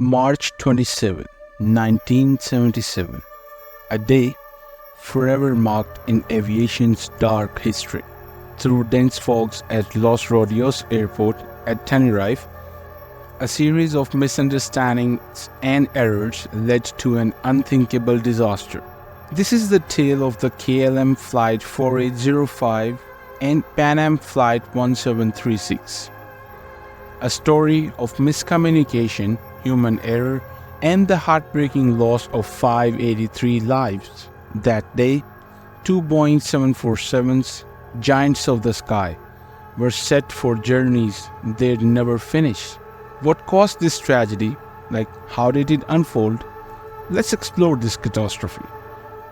March 27, 1977, a day forever marked in aviation's dark history. Through dense fogs at Los Rodeos Airport at Tenerife, a series of misunderstandings and errors led to an unthinkable disaster. This is the tale of the KLM Flight 4805 and Pan Am Flight 1736. A story of miscommunication, human error, and the heartbreaking loss of 583 lives. That day, two Boeing 747s, giants of the sky, were set for journeys they'd never finish. What caused this tragedy? How did it unfold? Let's explore this catastrophe.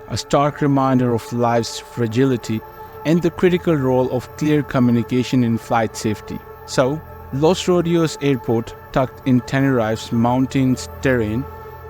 A stark reminder of life's fragility and the critical role of clear communication in flight safety. So, Los Rodeos Airport, tucked in Tenerife's mountainous terrain,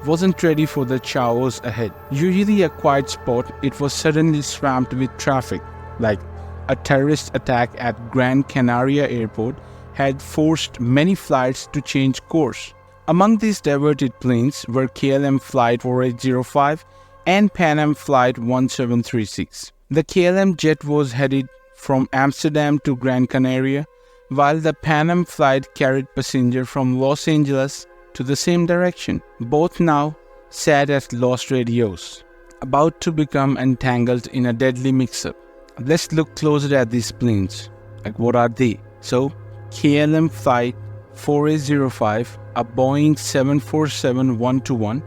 wasn't ready for the chaos ahead. Usually a quiet spot, it was suddenly swamped with traffic. Like a terrorist attack at Gran Canaria Airport had forced many flights to change course. Among these diverted planes were KLM Flight 4805 and Pan Am Flight 1736. The KLM jet was headed from Amsterdam to Gran Canaria, while the Pan Am flight carried passengers from Los Angeles to the same direction. Both now sat at Los Rodeos, about to become entangled in a deadly mix-up. Let's look closer at these planes. What are they? So, KLM Flight 4805, a Boeing 747-121,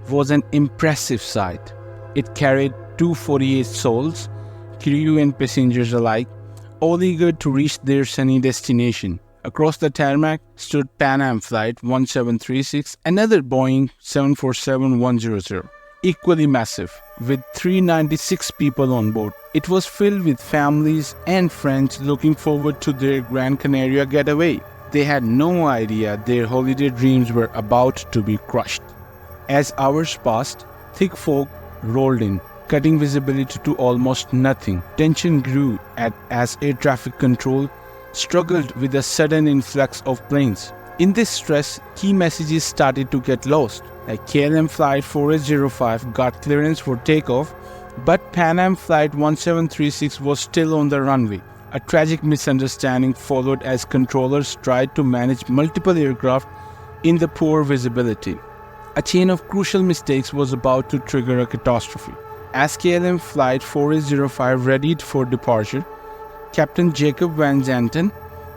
was an impressive sight. It carried 248 souls, crew and passengers alike, all eager to reach their sunny destination. Across the tarmac stood Pan Am Flight 1736, another Boeing 747-100, equally massive, with 396 people on board. It was filled with families and friends looking forward to their Gran Canaria getaway. They had no idea their holiday dreams were about to be crushed. As hours passed, thick fog rolled in, cutting visibility to almost nothing. Tension grew as air traffic control struggled with a sudden influx of planes. In this stress, key messages started to get lost. KLM Flight 4805 got clearance for takeoff, but Pan Am Flight 1736 was still on the runway. A tragic misunderstanding followed as controllers tried to manage multiple aircraft in the poor visibility. A chain of crucial mistakes was about to trigger a catastrophe. As KLM Flight 4805 readied for departure, Captain Jacob Van Zanten,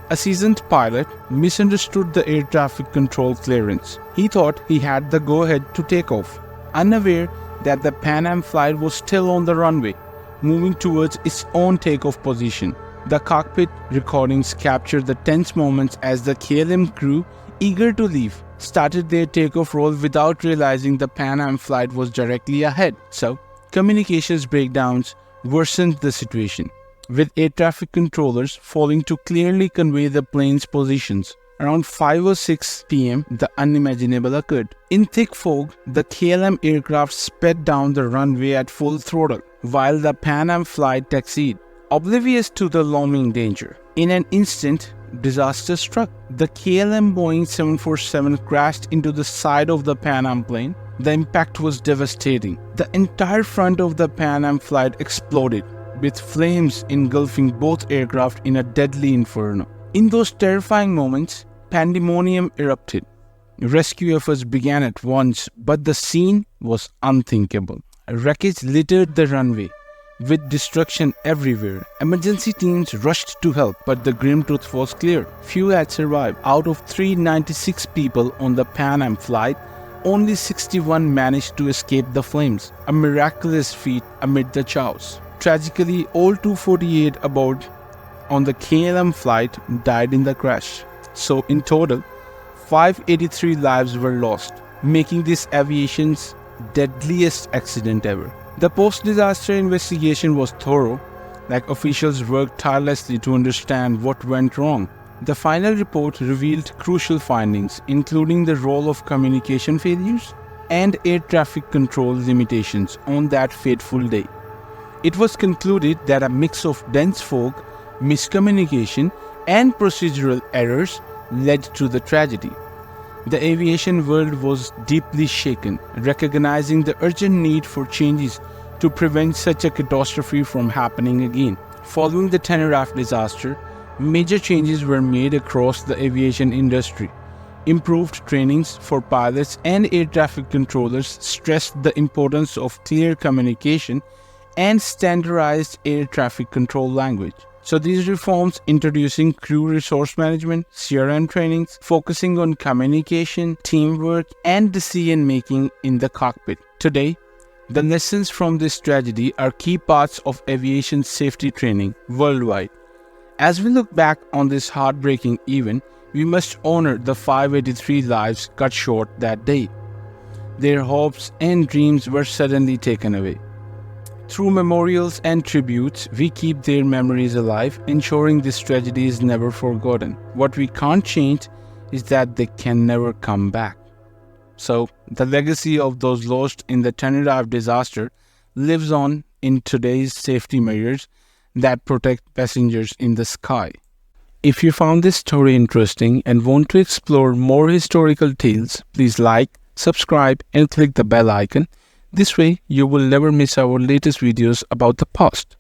a seasoned pilot, misunderstood the air traffic control clearance. He thought he had the go-ahead to take off, unaware that the Pan Am flight was still on the runway, moving towards its own takeoff position. The cockpit recordings captured the tense moments as the KLM crew, eager to leave, started their takeoff roll without realizing the Pan Am flight was directly ahead. So, communications breakdowns worsened the situation, with air traffic controllers failing to clearly convey the plane's positions. Around 5:06 p.m., the unimaginable occurred. In thick fog, the KLM aircraft sped down the runway at full throttle, while the Pan Am flight taxied, oblivious to the looming danger. In an instant, disaster struck. The KLM Boeing 747 crashed into the side of the Pan Am plane. The impact was devastating. The entire front of the Pan Am flight exploded, with flames engulfing both aircraft in a deadly inferno. In those terrifying moments, pandemonium erupted. Rescue efforts began at once, but the scene was unthinkable. Wreckage littered the runway, with destruction everywhere. Emergency teams rushed to help, but the grim truth was clear. Few had survived. Out of 396 people on the Pan Am flight, only 61 managed to escape the flames, a miraculous feat amid the chaos. Tragically, all 248 aboard on the KLM flight died in the crash. So in total, 583 lives were lost, making this aviation's deadliest accident ever. The post-disaster investigation was thorough, officials worked tirelessly to understand what went wrong. The final report revealed crucial findings, including the role of communication failures and air traffic control limitations on that fateful day. It was concluded that a mix of dense fog, miscommunication, and procedural errors led to the tragedy. The aviation world was deeply shaken, recognizing the urgent need for changes to prevent such a catastrophe from happening again. Following the Tenerife disaster, major changes were made across the aviation industry. Improved trainings for pilots and air traffic controllers stressed the importance of clear communication and standardized air traffic control language. So these reforms introducing crew resource management, CRM trainings, focusing on communication, teamwork, and decision making in the cockpit. Today, the lessons from this tragedy are key parts of aviation safety training worldwide. As we look back on this heartbreaking event, we must honor the 583 lives cut short that day. Their hopes and dreams were suddenly taken away. Through memorials and tributes, we keep their memories alive, ensuring this tragedy is never forgotten. What we can't change is that they can never come back. So, the legacy of those lost in the Tenerife disaster lives on in today's safety measures that protect passengers in the sky. If you found this story interesting and want to explore more historical tales, please like, subscribe, and click the bell icon. This way, you will never miss our latest videos about the past.